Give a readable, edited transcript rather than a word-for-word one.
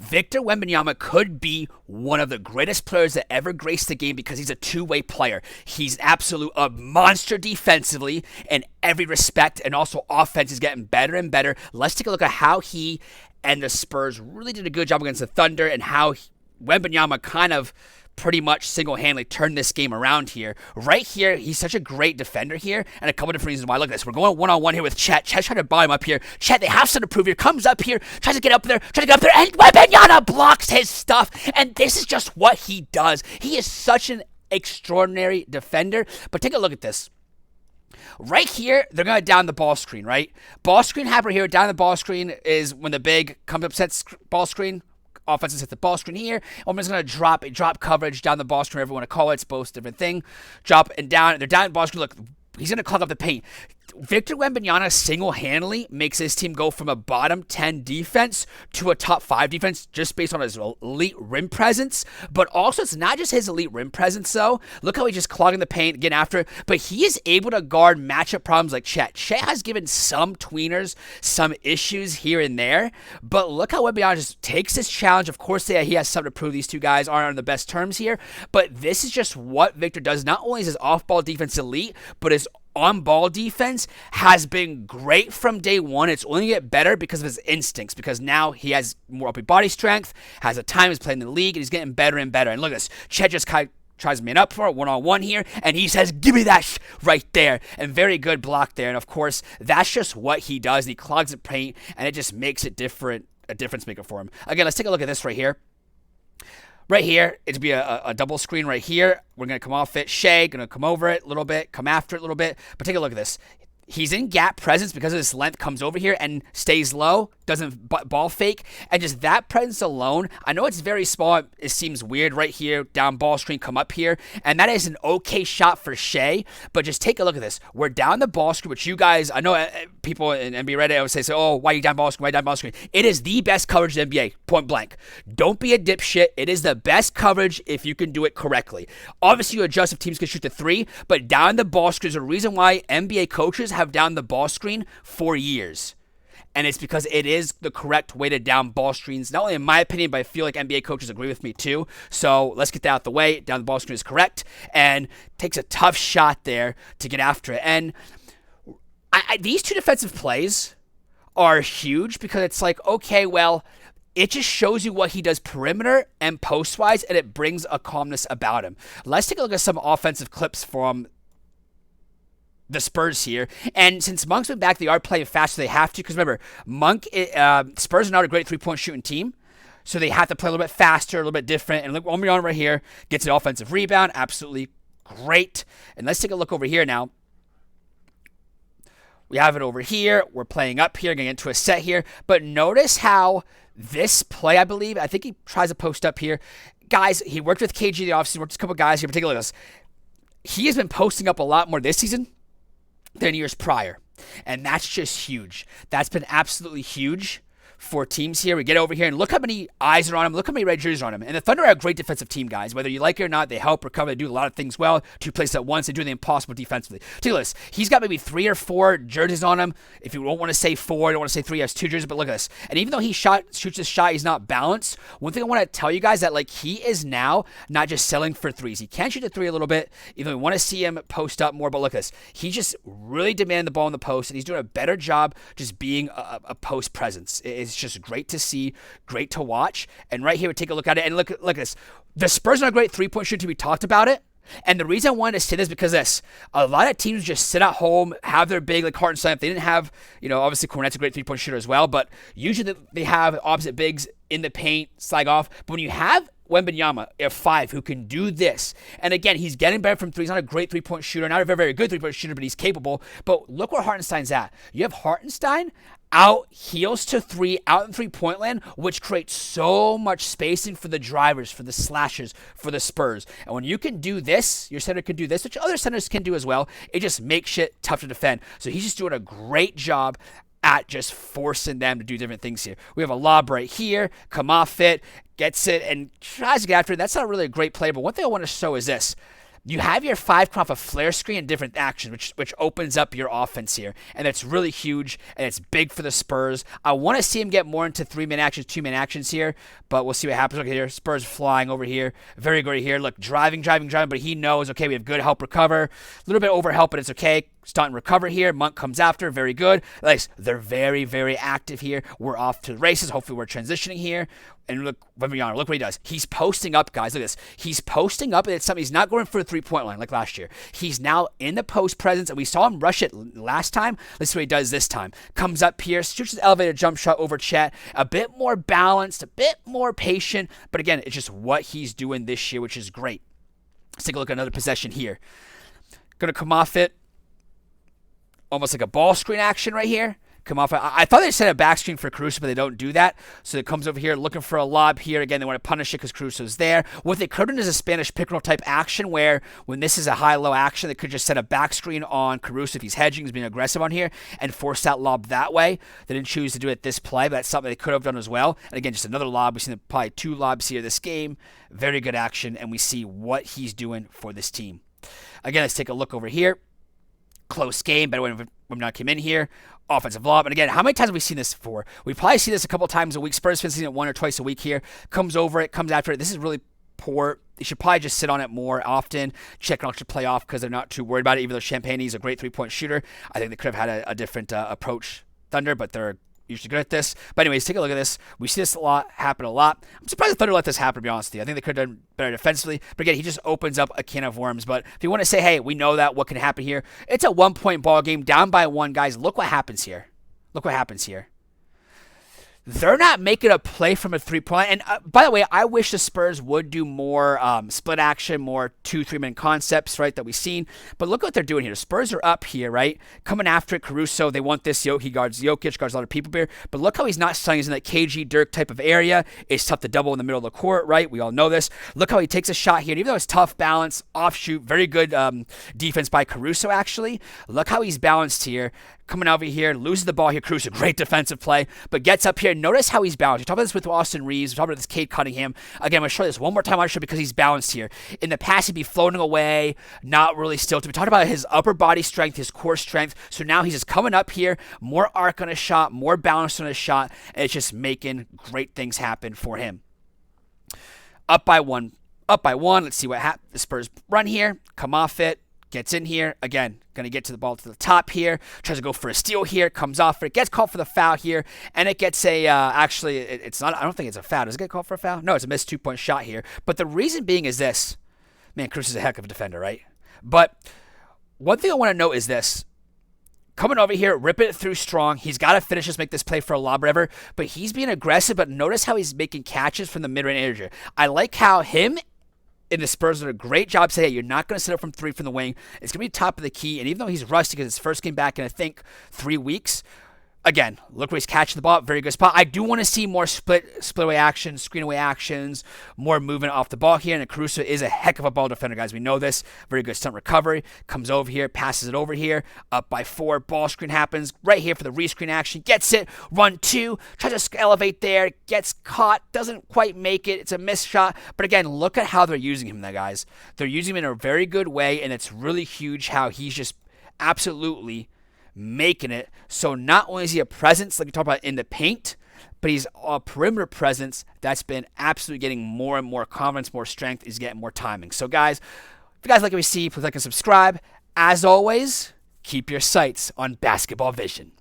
Victor Wembanyama could be one of the greatest players that ever graced the game because he's a two-way player. He's absolute a monster defensively in every respect, and also offense is getting better and better. Let's take a look at how he and the Spurs really did a good job against the Thunder, and how Wembanyama kind of pretty much single-handedly turned this game around here. Right here, he's such a great defender here, and a couple different reasons why. Look at this. We're going one-on-one here with Chet. Chet's trying to buy him up here. Chet, they have something to prove here. Comes up here, tries to get up there, and Wembanyama blocks his stuff, and this is just what he does. He is such an extraordinary defender, but take a look at this. Right here, they're going to down the ball screen, right? Ball screen happen here. Down the ball screen is when the big comes up, sets ball screen. Offense hit the ball screen here. I'm just going to drop coverage down the ball screen, whatever you want to call it. It's both different thing. Drop and down. They're down the ball screen. Look, he's going to clog up the paint. Victor Wembanyama single-handedly makes his team go from a bottom 10 defense to a top 5 defense just based on his elite rim presence. But also, it's not just his elite rim presence, though. Look how he's just clogging the paint, getting after it. But he is able to guard matchup problems like Chet. Chet has given some tweeners some issues here and there. But look how Wembanyama just takes this challenge. Of course, he has something to prove. These two guys aren't on the best terms here. But this is just what Victor does. Not only is his off-ball defense elite, but his on-ball defense has been great from day one. It's only get better because of his instincts, because now he has more upper body strength, has a time, he's playing in the league, and he's getting better and better. And look at this. Chet just kind of tries to man up for it one-on-one here, and he says, give me that right there. And very good block there. And, of course, that's just what he does. He clogs the paint, and it just makes it a difference maker for him. Again, let's take a look at this right here. Right here, it'd be a double screen right here. We're going to come off it. Shea, going to come over it a little bit, come after it a little bit. But take a look at this. He's in gap presence because of his length, comes over here and stays low, doesn't ball fake, and just that presence alone, I know it's very small, it seems weird right here, down ball screen, come up here, and that is an okay shot for Shea, but just take a look at this. We're down the ball screen, which you guys, I know people in NBA Reddit always say, oh, why are you down ball screen, why are you down ball screen? It is the best coverage in the NBA, point blank. Don't be a dipshit. It is the best coverage if you can do it correctly. Obviously, you adjust if teams can shoot the three, but down the ball screen is a reason why NBA coaches have down the ball screen for years. And it's because it is the correct way to down ball screens, not only in my opinion, but I feel like NBA coaches agree with me too. So let's get that out the way. Down the ball screen is correct, and takes a tough shot there to get after it. And these two defensive plays are huge because it's like, okay, well, it just shows you what he does perimeter and post-wise, and it brings a calmness about him. Let's take a look at some offensive clips from the Spurs here. And since Monk's been back, they are playing faster. They have to, because remember, Spurs are not a great three-point shooting team, so they have to play a little bit faster, a little bit different. And look, Wembanyama right here gets an offensive rebound. Absolutely great. And let's take a look over here now. We have it over here. We're playing up here, getting into a set here. But notice how this play, I think he tries to post up here. Guys, he worked with KG the offseason, worked with a couple guys here. But take a look at this. He has been posting up a lot more this season than years prior. And that's just huge. That's been absolutely huge for teams here. We get over here and look how many eyes are on him. Look how many red jerseys are on him. And the Thunder are a great defensive team, guys. Whether you like it or not, they help recover. They do a lot of things well. 2 plays at once. They do the impossible defensively. Take a look. He's got maybe 3 or 4 jerseys on him. If you don't want to say 4, you don't want to say 3, he has 2 jerseys. But look at this. And even though he shoots this shot, he's not balanced. One thing I want to tell you guys that he is now not just selling for threes. He can shoot the 3 a little bit. Even though we want to see him post up more. But look at this. He just really demanding the ball in the post, and he's doing a better job just being a post presence. It's just great to see, great to watch. And right here, we take a look at it, and look at this. The Spurs are a great three-point shooting team. We talked about it. And the reason I wanted to say this is because a lot of teams just sit at home, have their big, like Hartenstein. If they didn't have, obviously Cornette's a great three-point shooter as well, but usually they have opposite bigs in the paint, slag off. But when you have Wembanyama at 5 who can do this, and again, he's getting better from 3. He's not a great three-point shooter, not a very, very good three-point shooter, but he's capable. But look where Hartenstein's at. You have Hartenstein out heels to 3, out in three-point land, which creates so much spacing for the drivers, for the slashers, for the Spurs. And when you can do this, your center can do this, which other centers can do as well, it just makes shit tough to defend. So he's just doing a great job at just forcing them to do different things here. We have a lob right here, come off it, gets it, and tries to get after it. That's not really a great play, but one thing I want to show is this. you have your 5 come off a flare screen and different actions, which opens up your offense here. And that's really huge, and it's big for the Spurs. I want to see him get more into 3-man actions, 2-man actions here, but we'll see what happens. Look here, Spurs flying over here. Very good here. Look, driving, but he knows, okay, we have good help recover. A little bit over help, but it's okay. Stunt and recover here. Monk comes after. Very good. Nice. They're very, very active here. We're off to the races. Hopefully we're transitioning here. And look, Wembanyama, look what he does. He's posting up, guys. Look at this. He's posting up, and it's something. He's not going for a 3-point line like last year. He's now in the post presence, and we saw him rush it last time. Let's see what he does this time. Comes up here, shoots his elevated jump shot over Chet. A bit more balanced, a bit more patient. But again, it's just what he's doing this year, which is great. Let's take a look at another possession here. Going to come off it. Almost like a ball screen action right here. Come off. I thought they set a back screen for Caruso, but they don't do that. So it comes over here looking for a lob here. Again, they want to punish it because Caruso's there. What they could have done is a Spanish pick-and-roll type action where when this is a high-low action, they could just set a back screen on Caruso if he's hedging, he's being aggressive on here, and force that lob that way. They didn't choose to do it this play, but that's something they could have done as well. And again, just another lob. We've seen probably 2 lobs here this game. Very good action, and we see what he's doing for this team. Again, let's take a look over here. Close game, better when Wembanyama came in here. Offensive lob. And again, how many times have we seen this before? We probably see this a couple times a week. Spurs fans seen it 1 or twice a week here. Comes over it, comes after it. This is really poor. They should probably just sit on it more often. Check on to play off because they're not too worried about it. Even though Champagne's a great 3-point shooter, I think they could have had a different approach, Thunder, but they're usually good at this. But anyways, take a look at this. We see this happen a lot. I'm surprised the Thunder let this happen, to be honest with you. I think they could have done better defensively. But again, he just opens up a can of worms. But if you want to say, hey, we know that, what can happen here? It's a 1-point ball game, down by 1, guys. Look what happens here. Look what happens here. They're not making a play from a 3-point. And by the way, I wish the Spurs would do more split action, more 2-3-man concepts, right, that we've seen. But look what they're doing here. The Spurs are up here, right, coming after it. Caruso, they want this. He guards Jokic, guards a lot of people here. But look how he's not selling. He's in that KG Dirk type of area. It's tough to double in the middle of the court, right? We all know this. Look how he takes a shot here. And even though it's tough balance, offshoot, very good defense by Caruso, actually. Look how he's balanced here. Coming over here, loses the ball here. Caruso, great defensive play, but gets up here. Notice how he's balanced. We talked about this with Austin Reeves. We talked about this Cade Cunningham. Again, I'm going to show this one more time on show because he's balanced here. In the past, he'd be floating away, not really stilted. We talked about his upper body strength, his core strength. So now he's just coming up here, more arc on his shot, more balance on his shot, and it's just making great things happen for him. Up by one. Let's see what happens. The Spurs run here, come off it. Gets in here. Again, going to get to the ball to the top here. Tries to go for a steal here. Comes off it. Gets called for the foul here. And it gets a, actually, it's not, I don't think it's a foul. Does it get called for a foul? No, it's a missed 2-point shot here. But the reason being is this. Man, Cruz is a heck of a defender, right? But one thing I want to note is this. Coming over here, ripping it through strong. He's got to finish this, make this play for a lob, whatever. But he's being aggressive. But notice how he's making catches from the mid-range area. I like how him and the Spurs did a great job saying, hey, you're not going to set up from 3 from the wing. It's going to be top of the key. And even though he's rusty because his first game back in, I think, 3 weeks, again, look where he's catching the ball. Very good spot. I do want to see more split away actions, screen away actions, more movement off the ball here. And Caruso is a heck of a ball defender, guys. We know this. Very good stunt recovery. Comes over here, passes it over here. Up by 4. Ball screen happens right here for the rescreen action. Gets it. Run 2. Tries to elevate there. Gets caught. Doesn't quite make it. It's a missed shot. But again, look at how they're using him, guys. They're using him in a very good way. And it's really huge how he's just absolutely making it. So not only is he a presence, like we talked about in the paint, but he's a perimeter presence that's been absolutely getting more and more confidence, more strength. He's getting more timing. So guys, if you guys like what we see, please like and subscribe. As always, keep your sights on basketball vision.